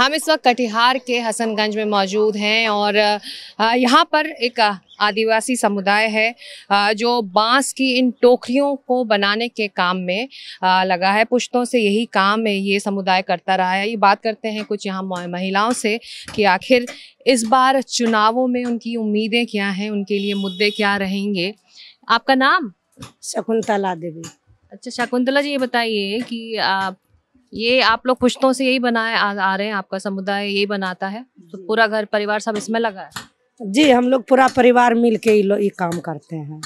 हम इस वक्त कटिहार के हसनगंज में मौजूद हैं और यहाँ पर एक आदिवासी समुदाय है जो बांस की इन टोकरियों को बनाने के काम में लगा है। पुश्तों से यही काम है ये समुदाय करता रहा है। ये बात करते हैं कुछ यहाँ महिलाओं से कि आखिर इस बार चुनावों में उनकी उम्मीदें क्या हैं, उनके लिए मुद्दे क्या रहेंगे। आपका नाम? शकुंतला देवी। अच्छा शकुंतला जी, ये बताइए कि ये आप लोग पुश्तों से यही बनाए आ रहे हैं, आपका समुदाय यही बनाता है, तो पूरा घर परिवार सब इसमें लगा है? जी, हम लोग पूरा परिवार मिल के ये काम करते हैं।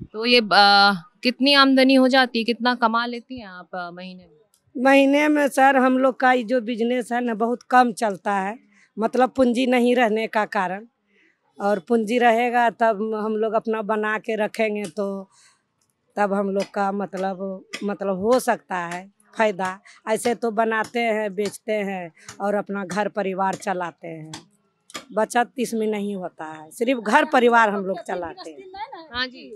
तो ये कितनी आमदनी हो जाती है, कितना कमा लेती हैं आप महीने में? महीने में सर हम लोग का जो बिजनेस है ना बहुत कम चलता है, मतलब पूंजी नहीं रहने का कारण। और पूंजी रहेगा तब हम लोग अपना बना के रखेंगे तो तब हम लोग का मतलब हो सकता है फायदा। ऐसे तो बनाते हैं, बेचते हैं और अपना घर परिवार चलाते हैं। बचत इसमें नहीं होता है, सिर्फ घर परिवार हम लोग चलाते हैं। हाँ जी,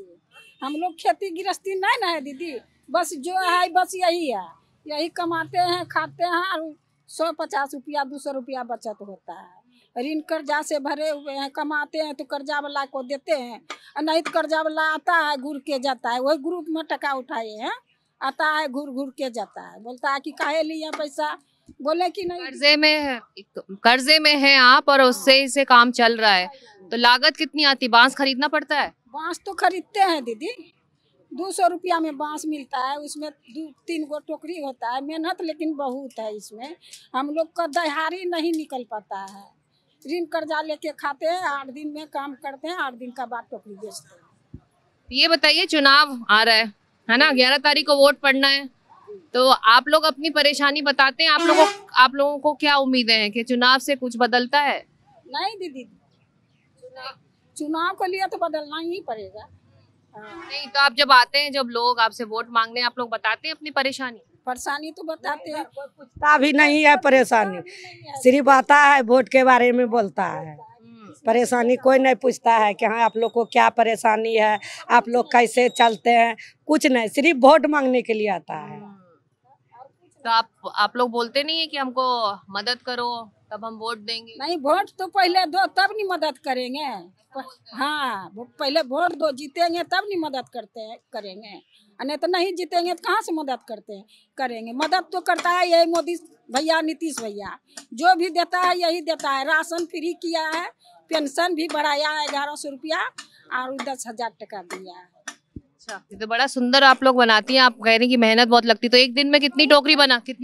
हम लोग खेती गृहस्थी नहीं ना है दीदी, बस जो है बस यही है, यही कमाते हैं, खाते हैं और 150 रुपया 200 रुपया बचत होता है। ऋण कर्जा से भरे हुए हैं, कमाते हैं तो कर्जा वाला को देते हैं, और नहीं तो कर्जा वाला आता है घूर के जाता है। वही ग्रुप में टका उठाए हैं, आता है घूर घूर के जाता है, बोलता है कि काहे लिए पैसा, बोले कि नहीं कर्जे में है आप और उससे से काम चल रहा है। तो लागत कितनी आती है? बांस खरीदना पड़ता है? बांस तो खरीदते हैं दीदी, 200 रुपया में बांस मिलता है, उसमें 2-3 गो टोकरी होता है। मेहनत लेकिन बहुत है इसमें, हम लोग का दिहाड़ी नहीं निकल पाता है। ऋण कर्जा लेके खाते हैं, 8 दिन में काम करते हैं, 8 दिन का बाद टोकरी बेचते हैं। ये बताइए, चुनाव आ रहा है ना, 11 तारीख को वोट पड़ना है, तो आप लोग अपनी परेशानी बताते हैं। आप लोगों को क्या उम्मीदें हैं कि चुनाव से कुछ बदलता है? नहीं दीदी, चुनाव के लिए तो बदलना ही पड़ेगा। नहीं तो आप जब आते हैं, जब लोग आपसे वोट मांगने, आप लोग बताते हैं अपनी परेशानी तो बताते हैं। कोई पूछता भी नहीं है परेशानी, सिर्फ आता है वोट के बारे में बोलता है। परेशानी कोई नहीं पूछता है कि हाँ आप लोग को क्या परेशानी है, आप लोग कैसे चलते हैं, कुछ नहीं, सिर्फ वोट मांगने के लिए आता है। तो आप लोग बोलते नहीं है कि हमको मदद करो तब हम वोट देंगे? नहीं, वोट तो पहले दो तब नहीं मदद करेंगे। हाँ, पहले वोट दो, जीतेंगे तब नहीं मदद करेंगे, नहीं तो नहीं जीतेंगे तो कहाँ से मदद करेंगे। मदद तो करता है यही मोदी भैया, नीतीश भैया, जो भी देता है यही देता है। राशन फ्री किया है, पेंशन भी बढ़ाया है 1100 रुपया और 10,000 टका दिया है। अच्छा, ये तो बड़ा सुंदर आप लोग बनाती हैं। आप कह रही हैं कि मेहनत बहुत लगती है, तो एक दिन में कितनी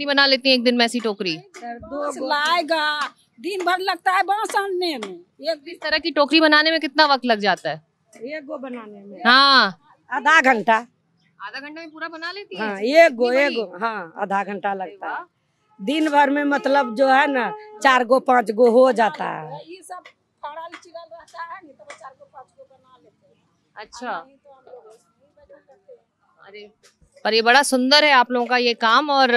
बना लेती हैं एक दिन में ऐसी टोकरी? लाएगा, दिन भर लगता है बांस आनने में। इस तरह की टोकरी बनाने में कितना वक्त लग जाता है? एक गो बनाने में हाँ, आधा घंटा में पूरा बना लेती है? हाँ, एक गो हाँ, आधा घंटा लगता है। दिन भर में मतलब जो है ना 4 गो 5 गो हो जाता है। ये सब फड़ल चिरल रहता है, नहीं तो 4 गो 5 गो बना लेते हैं। अच्छा, अरे पर ये बड़ा सुंदर है आप लोगों का ये काम, और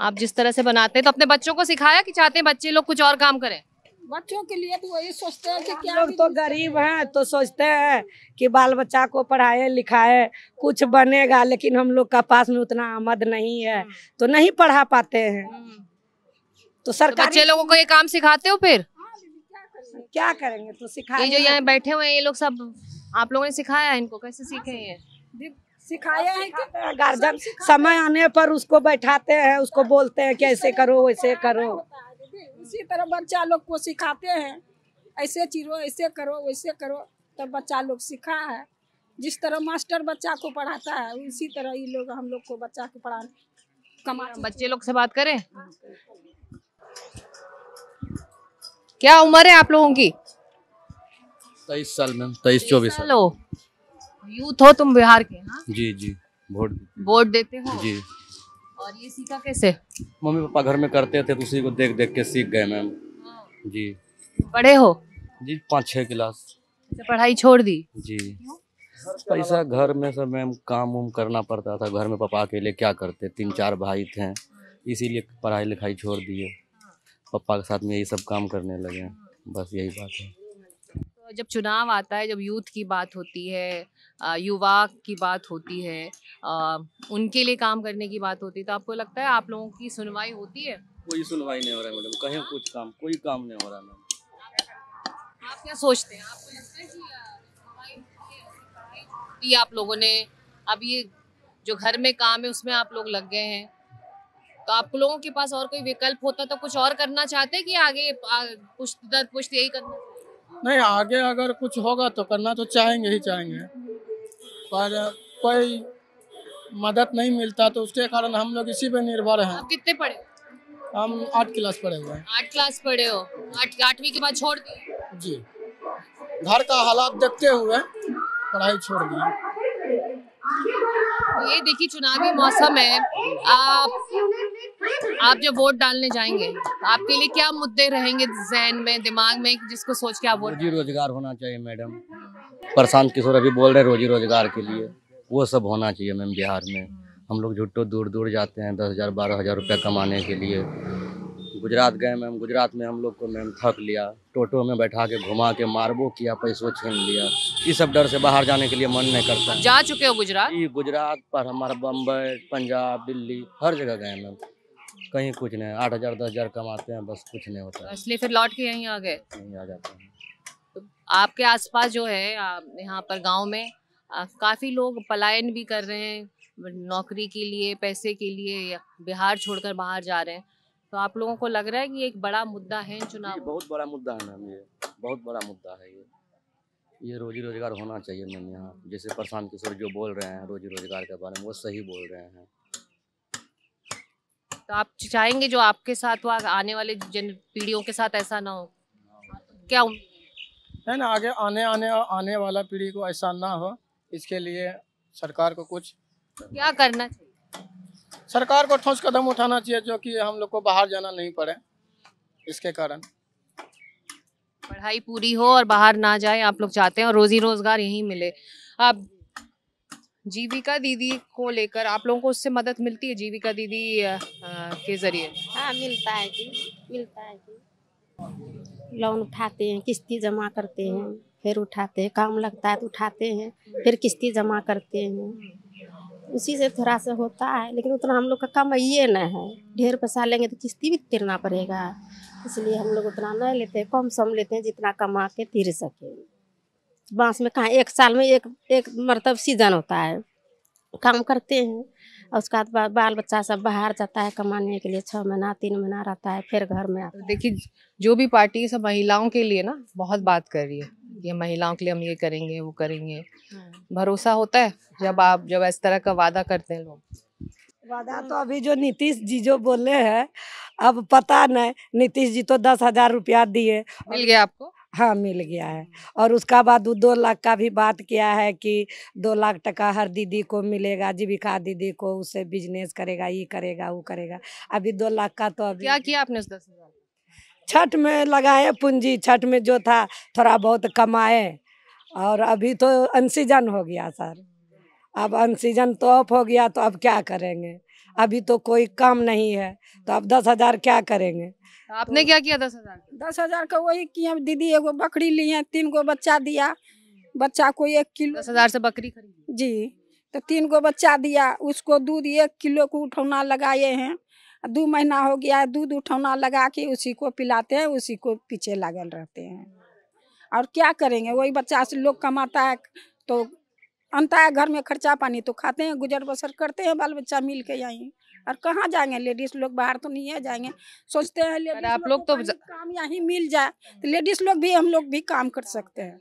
आप जिस तरह से बनाते हैं, तो अपने बच्चों को सिखाया कि चाहते हैं बच्चे लोग कुछ और काम करें? बच्चों के लिए तो वही सोचते हैं कि क्या, लोग तो गरीब हैं तो सोचते हैं कि बाल बच्चा को पढ़ाए लिखाए कुछ बनेगा, लेकिन हम लोग का पास में उतना आमद नहीं है तो नहीं पढ़ा पाते हैं। तो सरकार बच्चे लोगों को ये काम सिखाते हो फिर? क्या करेंगे, तो ये सिखाए। जो यहाँ बैठे हुए हैं ये लोग सब आप लोगों ने सिखाया है इनको? कैसे सीखे ये? सिखाया है कि गार्जियन समय आने पर उसको बैठाते हैं, उसको बोलते हैं कि ऐसे करो वैसे करो। इसी तरह बच्चा लोग को सिखाते हैं, ऐसे चिरो, ऐसे करो वैसे करो, तब बच्चा लोग सीखा है। जिस तरह मास्टर बच्चा को पढ़ाता है उसी तरह ये लोग हम लोग को बच्चा को पढ़ाने। बच्चे लोग से बात करें। क्या उम्र है आप लोगों की? 23 साल में, 23-24 साल। चलो, यूथ हो तुम बिहार के? हाँ जी, वोट देते हो जी। और ये सीखा कैसे? मम्मी पापा घर में करते थे तो उसी को देख देख के सीख गए मैम जी। पढ़े हो? जी 5-6 क्लास। पढ़ाई छोड़ दी? जी, पैसा घर में सब मैम काम उम करना पड़ता था, घर में पापा अकेले क्या करते, 3-4 भाई थे, इसीलिए पढ़ाई लिखाई छोड़ दिए, पापा के साथ में यही सब काम करने लगे, बस यही बात है। तो जब चुनाव आता है, जब यूथ की बात होती है, युवा की बात होती है, उनके लिए काम करने की बात होती है, तो आपको लगता है आप लोगों की सुनवाई होती है? कोई सुनवाई नहीं हो रहा है मैडम, कहीं कुछ काम, कोई काम नहीं हो रहा मैम। आप क्या सोचते हैं, आपको लगता है कि पढ़ाई आप लोगों ने, अब ये जो घर में काम है उसमें आप लोग लग गए हैं, तो आप लोगों के पास और कोई विकल्प होता तो कुछ और करना चाहते कि आगे पुश्त दर पुश्त यही करना? नहीं, आगे अगर कुछ होगा तो करना तो चाहेंगे ही चाहेंगे, पर कोई मदद नहीं मिलता तो उसके कारण हम लोग इसी पे निर्भर हैं। आप कितने पढ़े? हम 8 क्लास पढ़े हुए हैं। 8 क्लास पढ़े हो, 8वीं के बाद छोड़ दिए? जी, घर का हालात देखते हुए पढ़ाई छोड़ दी। ये देखिए चुनावी मौसम है, आप जब वोट डालने जाएंगे तो आपके लिए क्या मुद्दे रहेंगे जहन में, दिमाग में, जिसको सोच के आप वोट? रोजी रोजगार होना चाहिए मैडम। प्रशांत किशोर अभी बोल रहे रोजी रोजगार के लिए, वो सब होना चाहिए मैम। बिहार में हम लोग झुट्टो दूर दूर जाते हैं 10,000 12,000 रुपया कमाने के लिए। गुजरात गए मैम, गुजरात में हम लोग को मैम ठग लिया, टोटो में बैठा के घुमा के मारबो किया, पैसों छीन लिया। इस सब डर से बाहर जाने के लिए मन नहीं करता। जा चुके हो गुजरात? गुजरात पर हमारा बम्बई, पंजाब, दिल्ली हर जगह गए मैम, कहीं कुछ नहीं। 8,000 10,000 कमाते हैं, बस कुछ नहीं होता है, इसलिए फिर लौट के यहीं आ गए? यहीं आ जाते हैं। तो आपके आसपास जो है यहाँ पर गांव में काफी लोग पलायन भी कर रहे हैं नौकरी के लिए, पैसे के लिए, या बिहार छोड़कर बाहर जा रहे हैं, तो आप लोगों को लग रहा है कि एक बड़ा मुद्दा है चुनाव? बहुत बड़ा मुद्दा है मैम, ये बहुत बड़ा मुद्दा है। ये रोजी रोजगार होना चाहिए मैम यहाँ। जैसे प्रशांत किशोर जो बोल रहे हैं रोजी रोजगार के बारे में, वो सही बोल रहे हैं। तो आप चाहेंगे जो आपके साथ हुआ आने वाले जन पीढ़ियों के साथ ऐसा ना हो? क्या है ना, आगे आने वाला पीढ़ी को ऐसा ना हो, इसके लिए सरकार को कुछ क्या करना चाहिए? सरकार को ठोस कदम उठाना चाहिए, जो कि हम लोग को बाहर जाना नहीं पड़े। इसके कारण पढ़ाई पूरी हो और बाहर ना जाए आप लोग चाहते हैं, और रोजी रोजगार यहीं मिले। अब जीविका दीदी को लेकर आप लोगों को उससे मदद मिलती है, जीविका दीदी के जरिए? हाँ, मिलता है जी। लोन उठाते हैं, किस्ती जमा करते हैं, फिर उठाते हैं, काम लगता है तो उठाते हैं, फिर किस्ती जमा करते हैं, उसी से थोड़ा सा होता है। लेकिन उतना हम लोग का कमाइए न है, ढेर पैसा लेंगे तो किस्ती भी तिरना पड़ेगा, इसलिए हम लोग उतना नहीं लेते, कम सम लेते हैं जितना कमा के तिर सके। बांस में कहाँ एक साल में एक मरतब सीजन होता है, काम करते हैं, और उसके बाद बाल बच्चा सब बाहर जाता है कमाने के लिए, 6 महीना 3 महीना रहता है, फिर घर में आता है। देखिए जो भी पार्टी सब महिलाओं के लिए ना बहुत बात कर रही है, ये महिलाओं के लिए हम ये करेंगे वो करेंगे, भरोसा होता है जब इस तरह का वादा करते हैं लोग? वादा तो अभी जो नीतीश जी जो बोले हैं, अब पता नहीं, नीतीश जी तो 10,000 रुपया दिए। मिल गया आपको? हाँ, मिल गया है। और उसका बाद 2 लाख का भी बात किया है कि 2 लाख टका हर दीदी को मिलेगा, जीविका दीदी को, उससे बिजनेस करेगा, ये करेगा वो करेगा। अभी 2 लाख का तो अभी क्या किया आपने उस 10,000? छठ में लगाए पूंजी, छठ में जो था थोड़ा बहुत कमाए, और अभी तो अनसीजन हो गया सर, अब अनसीजन तो ऑफ हो गया, तो अब क्या करेंगे? अभी तो कोई काम नहीं है, तो अब 10,000 क्या करेंगे? आपने क्या किया 10,000? 10,000 का वही किया दीदी, एगो बकरी ली है, 3 गो बच्चा दिया, बच्चा को 1 किलो। 10,000 से बकरी खरीदी जी, तो 3 गो बच्चा दिया, उसको दूध 1 किलो को उठौना लगाए हैं, 2 महीना हो गया है, दूध उठौना लगा के उसी को पिलाते हैं, उसी को पीछे लगल रहते हैं। और क्या करेंगे, वही बच्चा से लोग कमाता है तो अंता है, घर में खर्चा पानी तो खाते हैं, गुजर बसर करते हैं, बाल बच्चा मिल के यहीं। और कहाँ जाएंगे लेडीज लोग, बाहर तो नहीं है जाएंगे, सोचते हैं लेडीज आप लोग तो काम यहीं मिल जाए तो लेडीज लोग भी, हम लोग भी काम कर सकते हैं।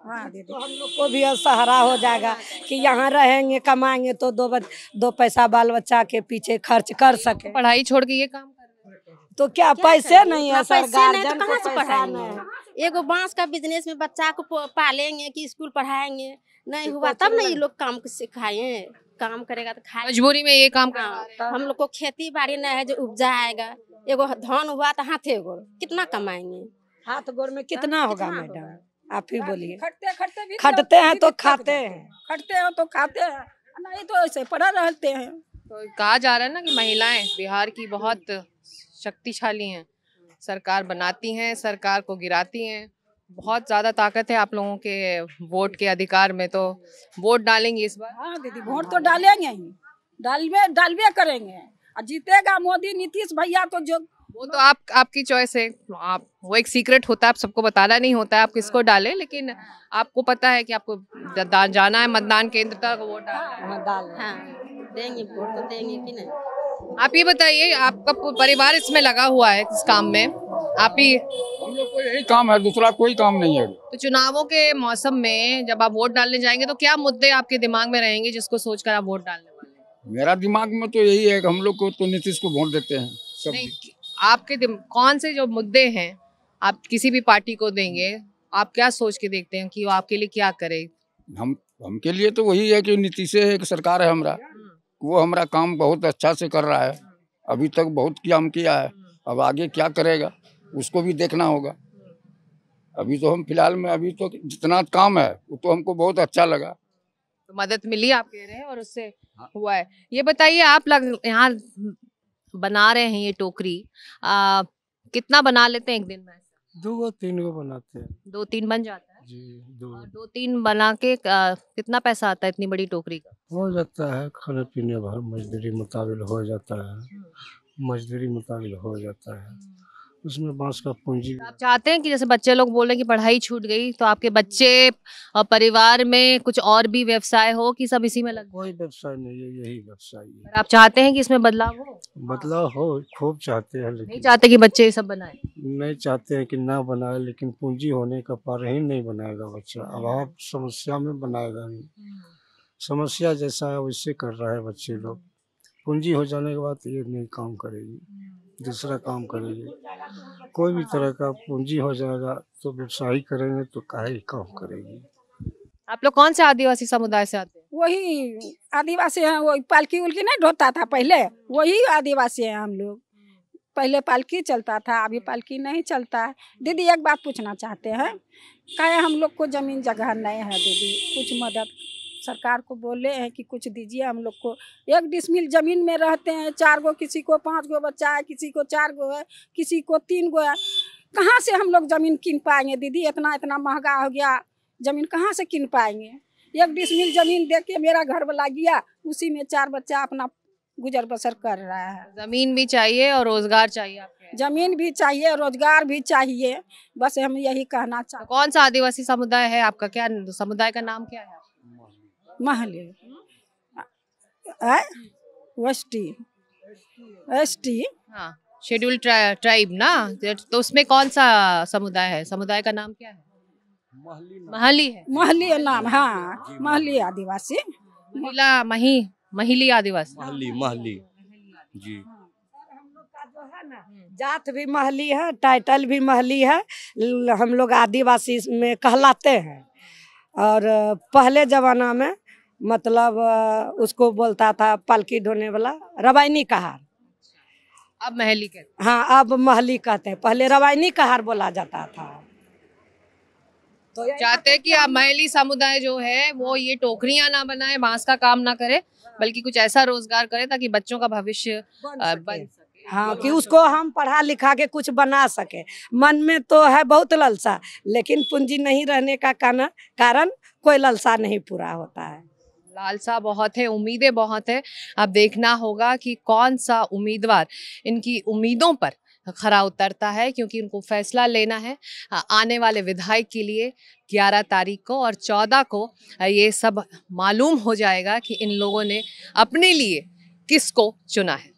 हाँ दीदी, तो हम लोग को भी सहारा हो जाएगा कि यहाँ रहेंगे कमाएंगे तो 2 पैसा बाल बच्चा के पीछे खर्च कर सके। पढ़ाई छोड़ के ये काम कर रहे हैं तो क्या पैसे नहीं है सर? गार्जियन कहाँ से पढ़ाएंगे? एगो बांस का बिजनेस में बच्चा को पालेंगे कि स्कूल पढ़ाएंगे, नहीं हुआ तब नहीं लोग काम सिखाए, काम करेगा तो खाए। मजबूरी में ये काम कर हाँ, हम लोग को खेती बाड़ी नहीं है जो उपजाएगा, एगो धान हुआ तो हाथे गोड़ कितना कमाएंगे? हाथ गोड़ में कितना होगा मैडम, आप ही बोलिए। खटते भी खटते हैं तो खाते हैं, खटते हैं तो खाते हैं, नहीं तो ऐसे पड़ा रहते हैं। तो कहा जा रहा है ना कि महिलाएं बिहार की बहुत शक्तिशाली हैं, सरकार बनाती हैं, सरकार को गिराती हैं, बहुत ज्यादा ताकत है आप लोगों के वोट के अधिकार में, तो वोट डालेंगे इस बार? हाँ दीदी, वोट तो डालेंगे ही, डालबे करेंगे, और जीतेगा मोदी नीतीश भैया, तो जो वो तो आपकी चॉइस है। आप वो एक सीक्रेट होता है, आप सबको बताना नहीं होता है आप किसको डालें, लेकिन आपको पता है कि आपको जाना है मतदान केंद्र तक, वोट डालना है। हाँ डाल हाँ, देंगे वोट तो देंगे कि नहीं। आप ये बताइए, आपका परिवार इसमें लगा हुआ है इस काम में, आप ही हम लोग को यही काम है, दूसरा कोई काम नहीं है। तो चुनावों के मौसम में जब आप वोट डालने जाएंगे तो क्या मुद्दे आपके दिमाग में रहेंगे जिसको सोचकर आप वोट डालने वाले हैं? मेरा दिमाग में तो यही है कि हम लोग को तो नीतीश को वोट देते हैं सब। नहीं, आपके कौन से जो मुद्दे हैं आप किसी भी पार्टी को देंगे, आप क्या सोच के देखते हैं कि वो आपके लिए क्या करे? हमके लिए तो वही है कि नीतीश है कि सरकार है हमरा, वो हमारा काम बहुत अच्छा से कर रहा है। अभी तक बहुत काम किया है, अब आगे क्या करेगा उसको भी देखना होगा। अभी तो हम फिलहाल में अभी तो जितना काम है वो तो हमको बहुत अच्छा लगा। तो मदद मिली आप कह रहे हैं और उससे हुआ है। ये बताइए, आप यहाँ बना रहे हैं ये टोकरी, कितना बना लेते हैं एक दिन में? 2-3 को बनाते हैं 2-3 बन जाता है जी। और 2-3 बना के कितना पैसा आता है इतनी बड़ी टोकरी का? हो जाता है खाने पीने भर, मजदूरी मुताबिक हो जाता है, मजदूरी मुताबिक हो जाता है। उसमें बांस का पूंजी। आप चाहते हैं कि जैसे बच्चे लोग बोल रहे हैं कि पढ़ाई छूट गई, तो आपके बच्चे और परिवार में कुछ और भी व्यवसाय हो कि सब इसी में लग? कोई व्यवसाय नहीं है, यही व्यवसाय है। पर आप चाहते हैं कि इसमें बदलाव हो? बदलाव हो खूब चाहते हैं, नहीं लेकिन चाहते कि बच्चे ये सब बनाए? नहीं चाहते हैं कि ना बनाए, लेकिन पूंजी होने का पर ही नहीं बनाएगा बच्चा। अभाव समस्या में बनाएगा नहीं, समस्या जैसा है वैसे कर रहा है बच्चे लोग। पूंजी हो जाने के बाद ये नहीं काम करेगी, दूसरा काम करेगी। कोई भी तरह का पूंजी हो जाएगा तो व्यवसाय करेंगे तो काहे काम करेगी। आप लोग कौन से आदिवासी समुदाय से आते हैं? वही आदिवासी हैं, वही पालकी उल्की नहीं ढोता था पहले, वही आदिवासी हैं हम लोग। पहले पालकी चलता था, अभी पालकी नहीं चलता है। दीदी एक बात पूछना चाहते हैं, क्या हम लोग को जमीन जगह नहीं है दीदी? कुछ मदद सरकार को बोले हैं कि कुछ दीजिए हम लोग को। 1 डिसमिल जमीन में रहते हैं, 4 गो, किसी को 5 गो बच्चा है, किसी को 4 गो है, किसी को 3 गो है। कहाँ से हम लोग जमीन किन पाएंगे दीदी? इतना इतना महंगा हो गया, जमीन कहाँ से किन पाएंगे? 1 डिसमिल जमीन दे के मेरा घर वाला गया, उसी में 4 बच्चा अपना गुजर बसर कर रहा है। जमीन भी चाहिए और रोजगार चाहिए आपके? जमीन भी चाहिए, रोजगार भी चाहिए, बस हम यही कहना चाहते। कौन सा आदिवासी समुदाय है आपका? क्या समुदाय का नाम क्या है? महले एसटी। हाँ, शेड्यूल ट्राइब ना, तो उसमें कौन सा समुदाय है? समुदाय का नाम क्या है? महली है। महली नाम, हाँ महली आदिवासी। महिली आदिवासी। महली जी। जात भी महली है, टाइटल भी महली है, हम लोग आदिवासी में कहलाते हैं। और पहले जमाना में मतलब उसको बोलता था पालकी ढोने वाला रवायनी कहार, अब महली कहते हैं। हाँ अब महली कहते हैं, पहले रवायनी कहार बोला जाता था। तो चाहते हैं कि अब महली समुदाय जो है वो ये टोकरियां ना बनाए, बांस का काम ना करे, बल्कि कुछ ऐसा रोजगार करे ताकि बच्चों का भविष्य बन सके। हाँ, कि उसको हम पढ़ा लिखा के कुछ बना सके। मन में तो है बहुत ललसा, लेकिन पूंजी नहीं रहने का कारण कोई ललसा नहीं पूरा होता है। लालसा बहुत है, उम्मीदें बहुत है। अब देखना होगा कि कौन सा उम्मीदवार इनकी उम्मीदों पर खरा उतरता है, क्योंकि उनको फैसला लेना है आने वाले विधायक के लिए 11 तारीख को, और 14 को ये सब मालूम हो जाएगा कि इन लोगों ने अपने लिए किसको चुना है।